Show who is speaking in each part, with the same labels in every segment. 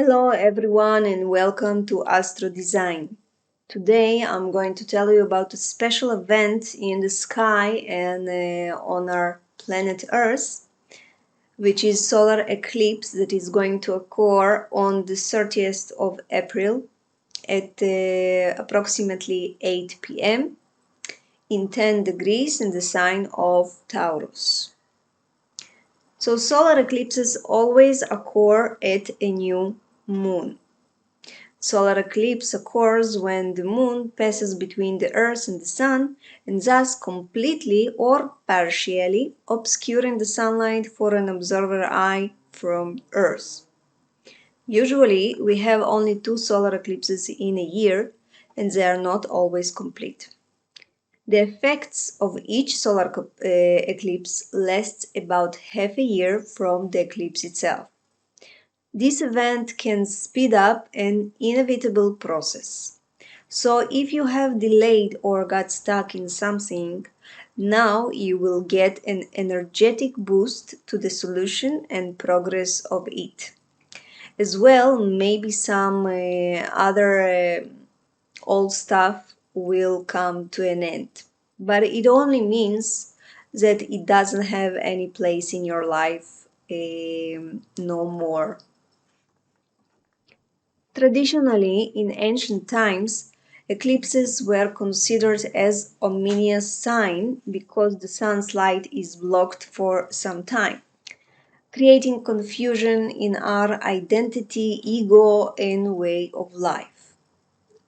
Speaker 1: Hello everyone and welcome to Astrodesign. Today I'm going to tell you about a special event in the sky and on our planet Earth, which is solar eclipse that is going to occur on the 30th of April at approximately 8 p.m. in 10 degrees in the sign of Taurus. So solar eclipses always occur at a new moon. Solar eclipse occurs when the moon passes between the Earth and the Sun and thus completely or partially obscuring the sunlight for an observer eye from Earth. Usually, we have only 2 solar eclipses in a year and they are not always complete. The effects of each solar eclipse lasts about half a year from the eclipse itself. This event can speed up an inevitable process. So if you have delayed or got stuck in something, now you will get an energetic boost to the solution and progress of it. As well, maybe some other old stuff will come to an end. But it only means that it doesn't have any place in your life no more. Traditionally, in ancient times, eclipses were considered as ominous sign because the sun's light is blocked for some time, creating confusion in our identity, ego, and way of life.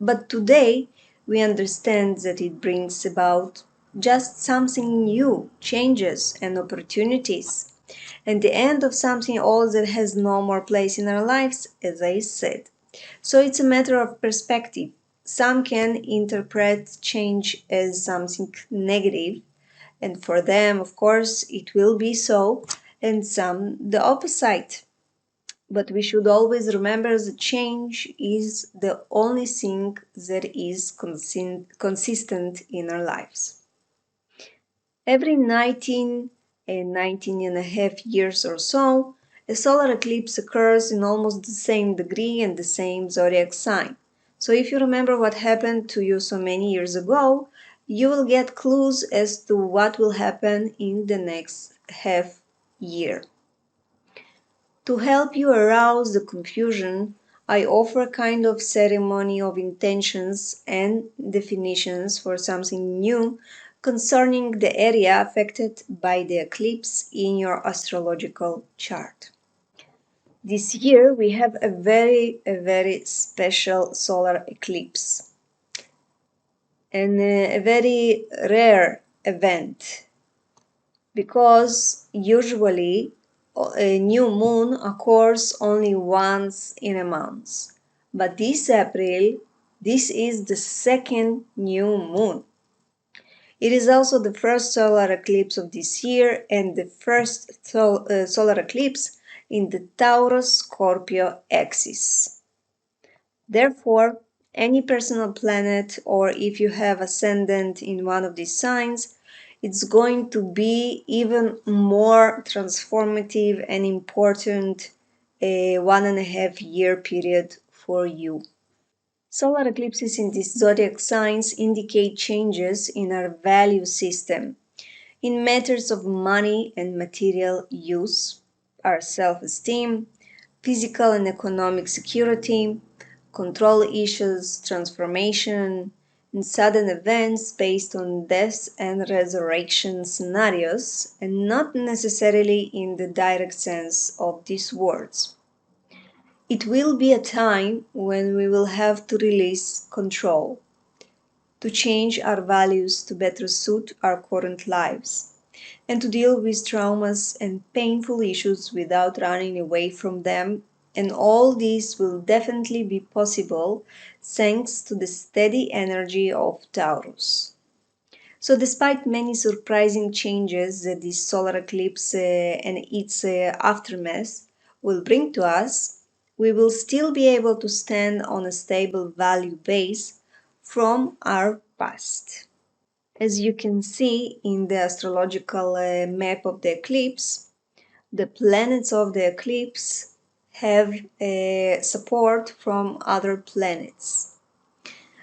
Speaker 1: But today, we understand that it brings about just something new, changes and opportunities, and the end of something old that has no more place in our lives, as I said. So it's a matter of perspective. Some can interpret change as something negative, and for them, of course, it will be so, and some the opposite. But we should always remember that change is the only thing that is consistent in our lives. Every 19 and 19 and a half years or so, a solar eclipse occurs in almost the same degree and the same zodiac sign. So if you remember what happened to you so many years ago, you will get clues as to what will happen in the next half year. To help you arouse the confusion, I offer a kind of ceremony of intentions and definitions for something new concerning the area affected by the eclipse in your astrological chart. This year we have a very special solar eclipse and a very rare event because usually a new moon occurs only once in a month. But this April, this is the second new moon. It is also the first solar eclipse of this year and the first solar eclipse in the Taurus-Scorpio axis. Therefore, any personal planet or if you have ascendant in one of these signs, it's going to be even more transformative and important 1.5 year period for you. Solar eclipses in these zodiac signs indicate changes in our value system, in matters of money and material use, our self-esteem, physical and economic security, control issues, transformation, and sudden events based on death and resurrection scenarios, and not necessarily in the direct sense of these words. It will be a time when we will have to release control, to change our values to better suit our current lives, and to deal with traumas and painful issues without running away from them. And all this will definitely be possible thanks to the steady energy of Taurus. So despite many surprising changes that this solar eclipse and its aftermath will bring to us, we will still be able to stand on a stable value base from our past. As you can see in the astrological map of the eclipse, the planets of the eclipse have support from other planets.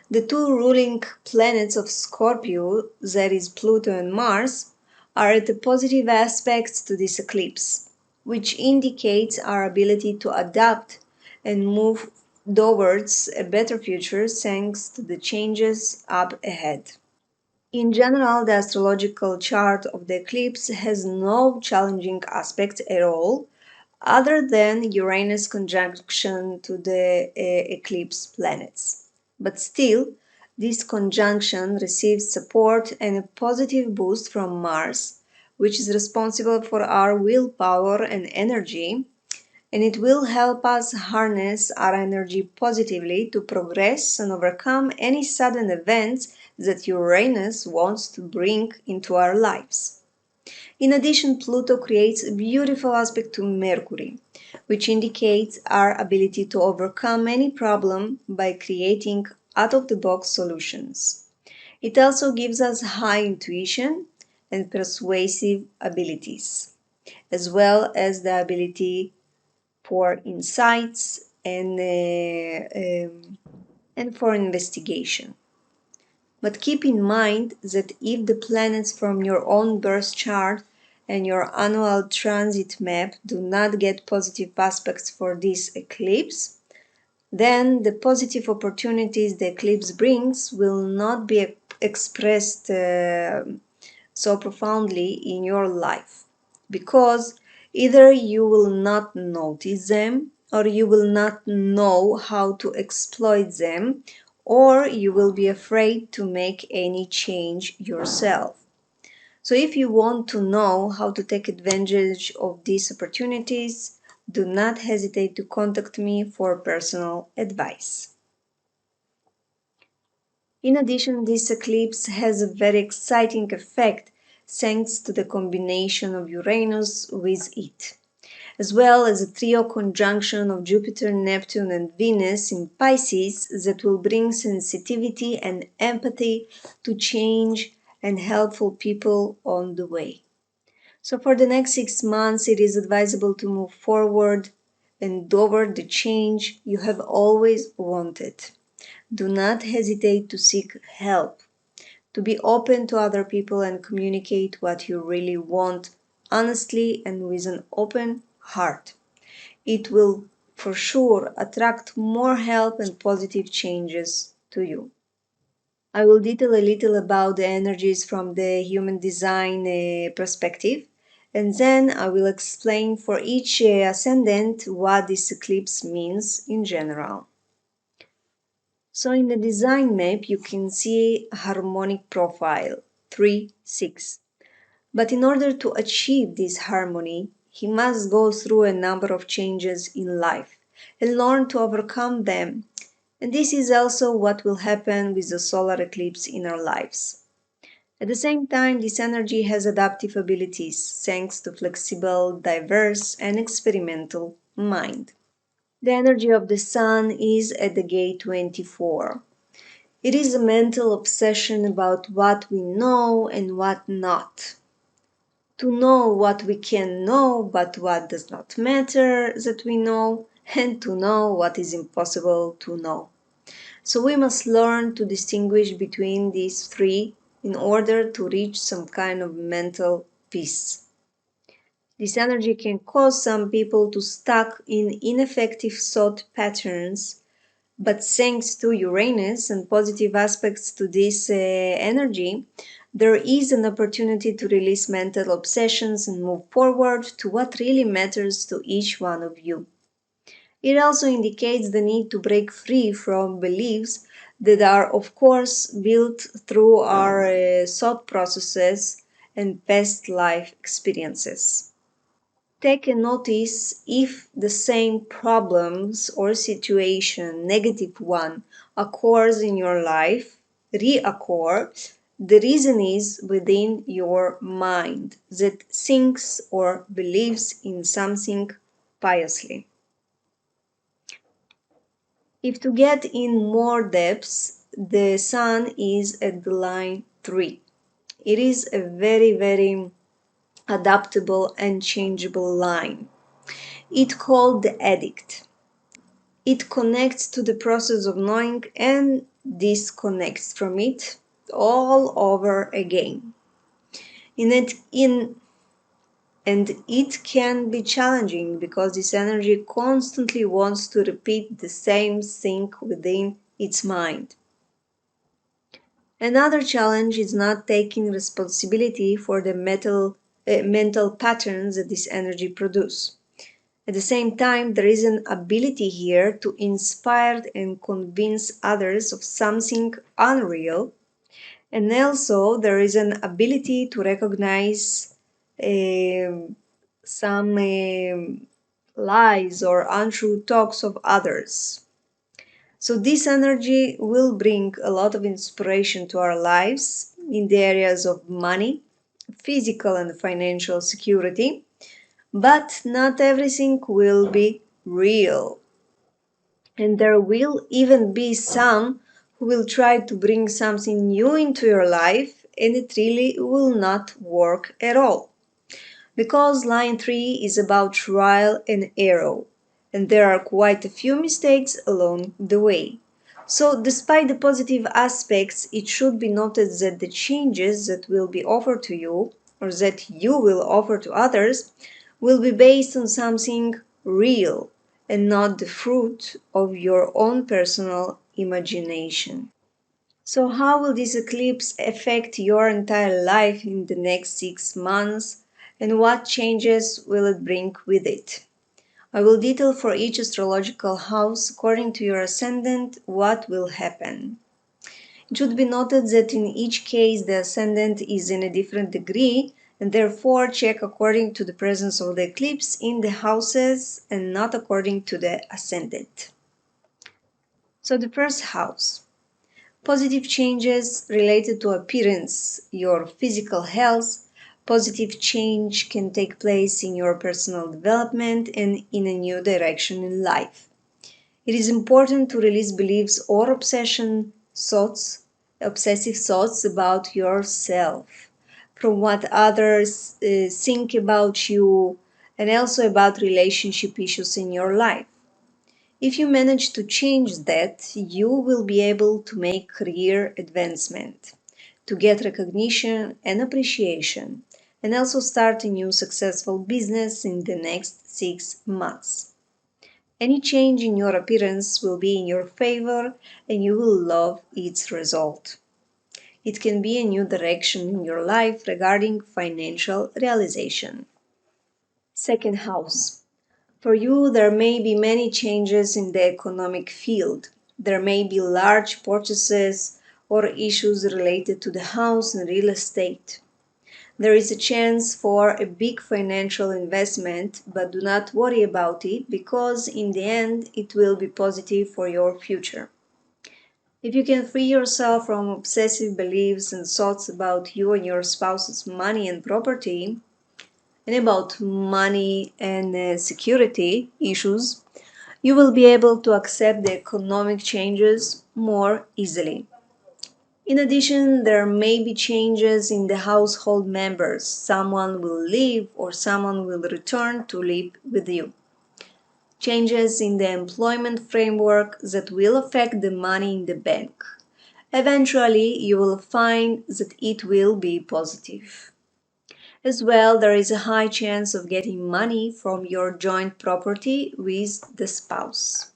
Speaker 1: The two ruling planets of Scorpio, that is Pluto and Mars, are at the positive aspects to this eclipse, which indicates our ability to adapt and move towards a better future thanks to the changes up ahead. In general, the astrological chart of the eclipse has no challenging aspects at all, other than Uranus conjunction to the eclipse planets. But still, this conjunction receives support and a positive boost from Mars, which is responsible for our willpower and energy, and it will help us harness our energy positively to progress and overcome any sudden events that Uranus wants to bring into our lives. In addition, Pluto creates a beautiful aspect to Mercury, which indicates our ability to overcome any problem by creating out-of-the-box solutions. It also gives us high intuition and persuasive abilities, as well as the ability for insights and for investigation. But keep in mind that if the planets from your own birth chart and your annual transit map do not get positive aspects for this eclipse, then the positive opportunities the eclipse brings will not be expressed so profoundly in your life, because either you will not notice them, or you will not know how to exploit them, or you will be afraid to make any change yourself. So if you want to know how to take advantage of these opportunities, do not hesitate to contact me for personal advice. In addition, this eclipse has a very exciting effect thanks to the combination of Uranus with it, as well as a trio conjunction of Jupiter, Neptune, and Venus in Pisces that will bring sensitivity and empathy to change and helpful people on the way. So for the next 6 months, it is advisable to move forward and toward the change you have always wanted. Do not hesitate to seek help, to be open to other people and communicate what you really want honestly and with an open heart. It will for sure attract more help and positive changes to you. I will detail a little about the energies from the human design perspective, and then I will explain for each ascendant what this eclipse means in general. So in the design map, you can see harmonic profile 3, 6. But in order to achieve this harmony, he must go through a number of changes in life and learn to overcome them. And this is also what will happen with the solar eclipse in our lives. At the same time, this energy has adaptive abilities thanks to flexible, diverse, and experimental mind. The energy of the sun is at the gate 24. It is a mental obsession about what we know and what not. To know what we can know, but what does not matter that we know, and to know what is impossible to know. So we must learn to distinguish between these three in order to reach some kind of mental peace. This energy can cause some people to stuck in ineffective thought patterns, but thanks to Uranus and positive aspects to this energy, there is an opportunity to release mental obsessions and move forward to what really matters to each one of you. It also indicates the need to break free from beliefs that are, of course, built through our thought processes and past life experiences. Take a notice if the same problems or situation, negative one, occurs in your life, reoccur. The reason is within your mind that thinks or believes in something piously. If to get in more depths, the sun is at the line 3. It is a very, very adaptable and changeable line. It's called the edict. It connects to the process of knowing and disconnects from it all over again. And it can be challenging because this energy constantly wants to repeat the same thing within its mind. Another challenge is not taking responsibility for the mental patterns that this energy produces. At the same time, there is an ability here to inspire and convince others of something unreal, and also there is an ability to recognize some lies or untrue talks of others. So this energy will bring a lot of inspiration to our lives in the areas of money, physical and financial security, but not everything will be real. And there will even be some who will try to bring something new into your life and it really will not work at all. Because line 3 is about trial and error, and there are quite a few mistakes along the way. So, despite the positive aspects, it should be noted that the changes that will be offered to you or that you will offer to others will be based on something real and not the fruit of your own personal imagination. So, how will this eclipse affect your entire life in the next 6 months, and what changes will it bring with it? I will detail for each astrological house, according to your ascendant, what will happen. It should be noted that in each case the ascendant is in a different degree, and therefore check according to the presence of the eclipse in the houses and not according to the ascendant. So, the first house. Positive changes related to appearance, your physical health. Positive change can take place in your personal development and in a new direction in life. It is important to release beliefs or obsessive thoughts about yourself, from what others think about you, and also about relationship issues in your life. If you manage to change that, you will be able to make career advancement, to get recognition and appreciation, and also start a new successful business in the next 6 months. Any change in your appearance will be in your favor and you will love its result. It can be a new direction in your life regarding financial realization. Second house. For you, there may be many changes in the economic field. There may be large purchases or issues related to the house and real estate. There is a chance for a big financial investment, but do not worry about it because in the end it will be positive for your future. If you can free yourself from obsessive beliefs and thoughts about you and your spouse's money and property, and about money and security issues, you will be able to accept the economic changes more easily. In addition, there may be changes in the household members. Someone will leave or someone will return to live with you. Changes in the employment framework that will affect the money in the bank. Eventually, you will find that it will be positive. As well, there is a high chance of getting money from your joint property with the spouse.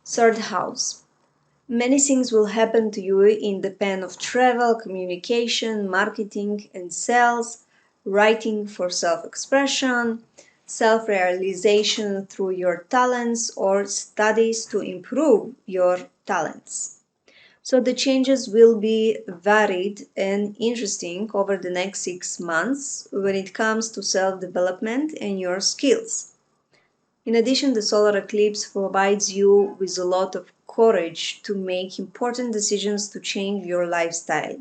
Speaker 1: Third house. Many things will happen to you in the pen of travel, communication, marketing and sales, writing for self-expression, self-realization through your talents, or studies to improve your talents. So the changes will be varied and interesting over the next 6 months when it comes to self-development and your skills. In addition, the solar eclipse provides you with a lot of courage to make important decisions to change your lifestyle.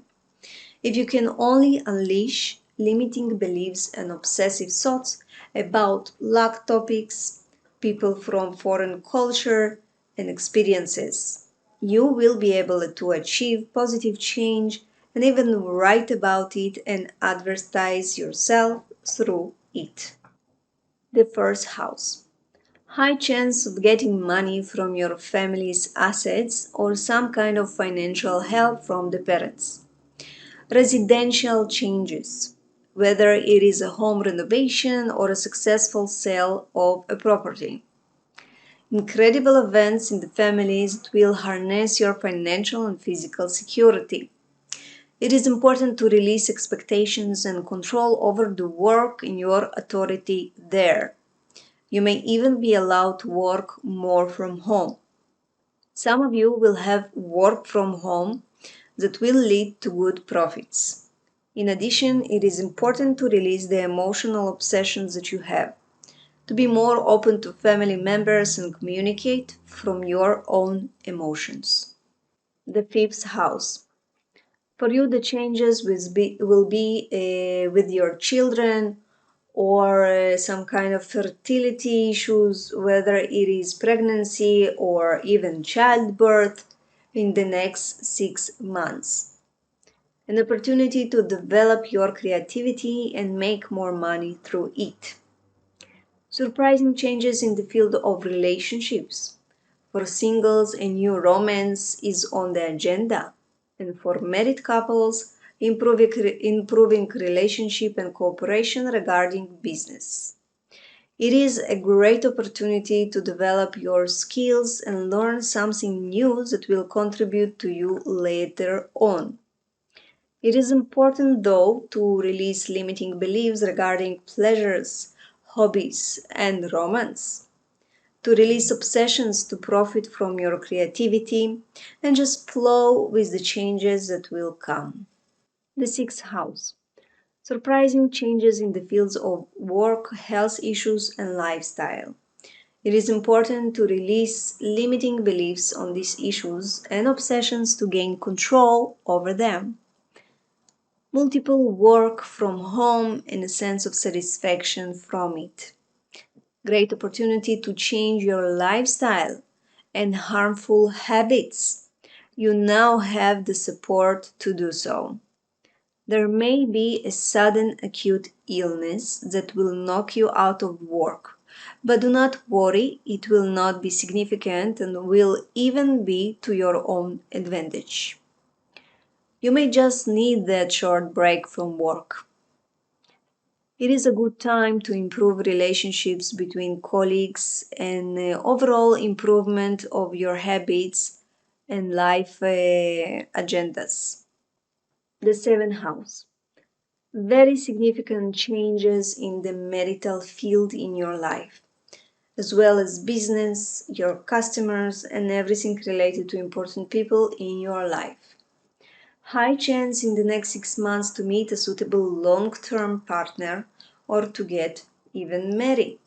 Speaker 1: If you can only unleash limiting beliefs and obsessive thoughts about luck topics, people from foreign culture, and experiences, you will be able to achieve positive change and even write about it and advertise yourself through it. The first house. High chance of getting money from your family's assets or some kind of financial help from the parents. Residential changes, whether it is a home renovation or a successful sale of a property. Incredible events in the families that will harness your financial and physical security. It is important to release expectations and control over the work in your authority there. You may even be allowed to work more from home. Some of you will have work from home that will lead to good profits. In addition, it is important to release the emotional obsessions that you have, to be more open to family members and communicate from your own emotions. The fifth house. For you, the changes will be with your children or some kind of fertility issues, whether it is pregnancy or even childbirth in the next 6 months. An opportunity to develop your creativity and make more money through it. Surprising changes in the field of relationships. For singles, a new romance is on the agenda. And for married couples, improving relationship and cooperation regarding business. It is a great opportunity to develop your skills and learn something new that will contribute to you later on. It is important, though, to release limiting beliefs regarding pleasures, hobbies, and romance. To release obsessions to profit from your creativity and just flow with the changes that will come. The sixth house. Surprising changes in the fields of work, health issues, and lifestyle. It is important to release limiting beliefs on these issues and obsessions to gain control over them. Multiple work from home and a sense of satisfaction from it. Great opportunity to change your lifestyle and harmful habits. You now have the support to do so. There may be a sudden acute illness that will knock you out of work, but do not worry, it will not be significant and will even be to your own advantage. You may just need that short break from work. It is a good time to improve relationships between colleagues and overall improvement of your habits and life agendas. The seventh house. Very significant changes in the marital field in your life, as well as business, your customers, and everything related to important people in your life. High chance in the next 6 months to meet a suitable long-term partner or to get even married.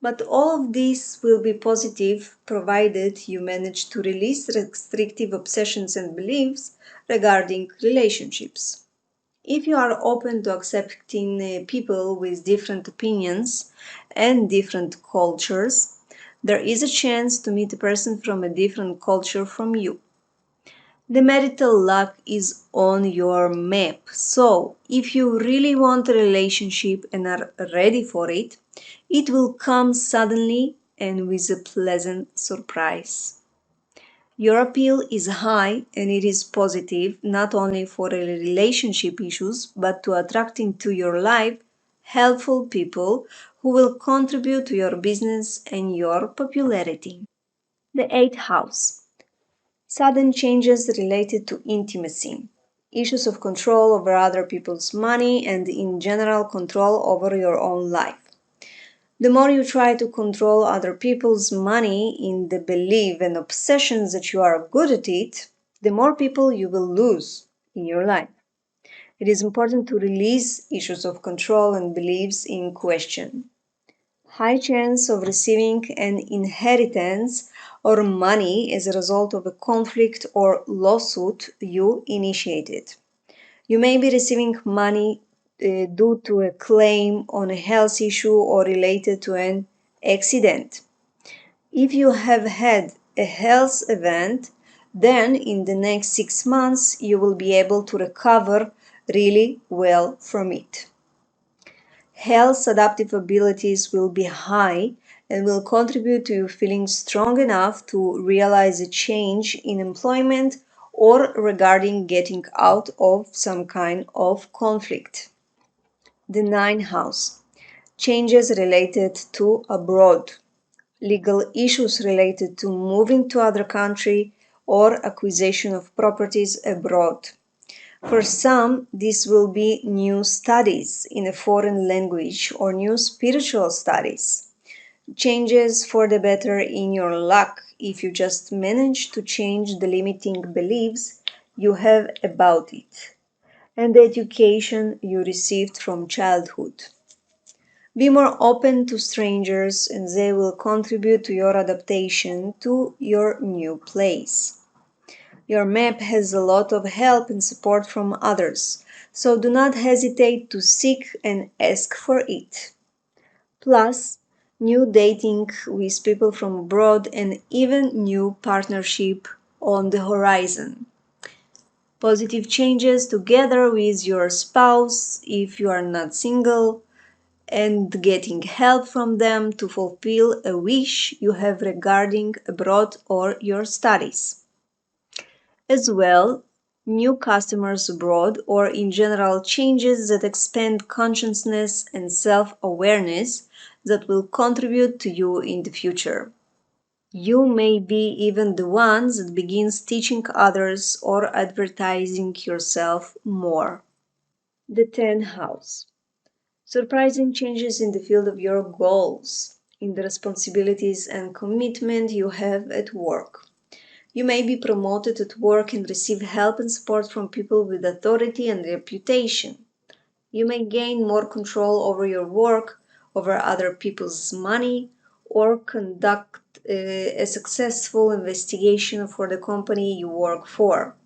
Speaker 1: But all of this will be positive provided you manage to release restrictive obsessions and beliefs regarding relationships. If you are open to accepting people with different opinions and different cultures, there is a chance to meet a person from a different culture from you. The marital luck is on your map. So, if you really want a relationship and are ready for it, it will come suddenly and with a pleasant surprise. Your appeal is high and it is positive not only for relationship issues but to attracting to your life helpful people who will contribute to your business and your popularity. The eighth house. Sudden changes related to intimacy, issues of control over other people's money, and in general control over your own life. The more you try to control other people's money in the belief and obsessions that you are good at it, the more people you will lose in your life. It is important to release issues of control and beliefs in question. High chance of receiving an inheritance or money as a result of a conflict or lawsuit you initiated. You may be receiving money due to a claim on a health issue or related to an accident. If you have had a health event, then in the next 6 months you will be able to recover really well from it. Health adaptive abilities will be high and will contribute to you feeling strong enough to realize a change in employment or regarding getting out of some kind of conflict. The ninth house. Changes related to abroad. Legal issues related to moving to other country or acquisition of properties abroad. For some, this will be new studies in a foreign language or new spiritual studies. Changes for the better in your luck if you just manage to change the limiting beliefs you have about it and the education you received from childhood. Be more open to strangers and they will contribute to your adaptation to your new place. Your map has a lot of help and support from others, so do not hesitate to seek and ask for it. Plus, new dating with people from abroad and even new partnership on the horizon. Positive changes together with your spouse if you are not single and getting help from them to fulfill a wish you have regarding abroad or your studies. As well, new customers abroad or in general changes that expand consciousness and self-awareness that will contribute to you in the future. You may be even the ones that begins teaching others or advertising yourself more. The 10th house. Surprising changes in the field of your goals, in the responsibilities and commitment you have at work. You may be promoted at work and receive help and support from people with authority and reputation. You may gain more control over your work, over other people's money, or conduct a successful investigation for the company you work for.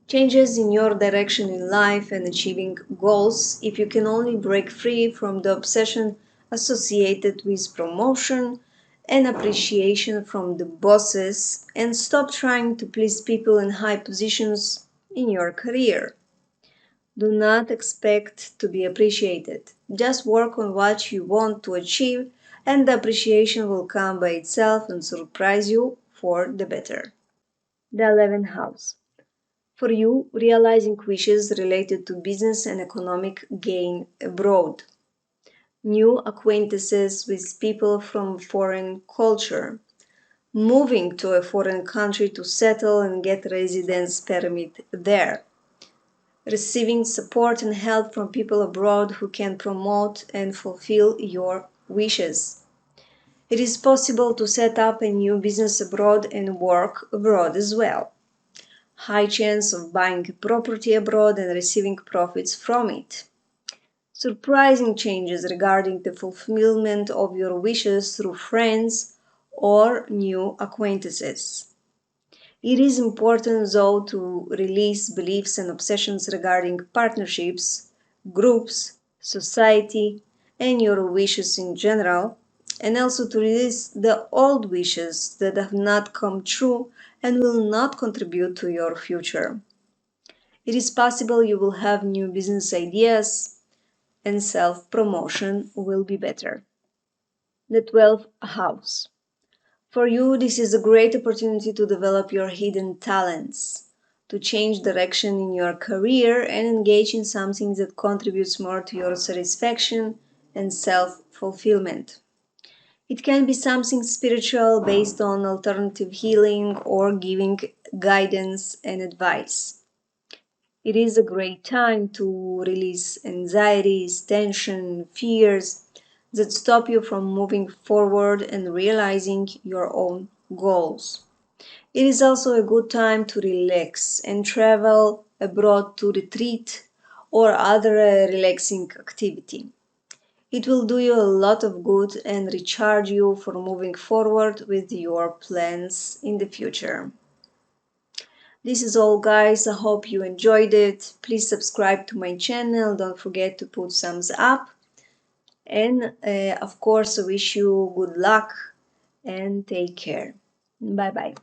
Speaker 1: Changes in your direction in life and achieving goals if you can only break free from the obsession associated with promotion and appreciation from the bosses and stop trying to please people in high positions in your career. Do not expect to be appreciated. Just work on what you want to achieve and the appreciation will come by itself and surprise you for the better. The 11th house. For you, realizing wishes related to business and economic gain abroad. New acquaintances with people from foreign culture. Moving to a foreign country to settle and get residence permit there. Receiving support and help from people abroad who can promote and fulfill your wishes. It is possible to set up a new business abroad and work abroad as well. High chance of buying a property abroad and receiving profits from it. Surprising changes regarding the fulfillment of your wishes through friends or new acquaintances. It is important, though, to release beliefs and obsessions regarding partnerships, groups, society, and your wishes in general, and also to release the old wishes that have not come true and will not contribute to your future. It is possible you will have new business ideas and self-promotion will be better. The 12th house. For you, this is a great opportunity to develop your hidden talents, to change direction in your career and engage in something that contributes more to your satisfaction and self-fulfillment. It can be something spiritual based on alternative healing or giving guidance and advice. It is a great time to release anxieties, tension, fears that stop you from moving forward and realizing your own goals. It is also a good time to relax and travel abroad to retreat or other relaxing activity. It will do you a lot of good and recharge you for moving forward with your plans in the future. This is all, guys. I hope you enjoyed it. Please subscribe to my channel. Don't forget to put thumbs up. And of course, I wish you good luck and take care. Bye bye.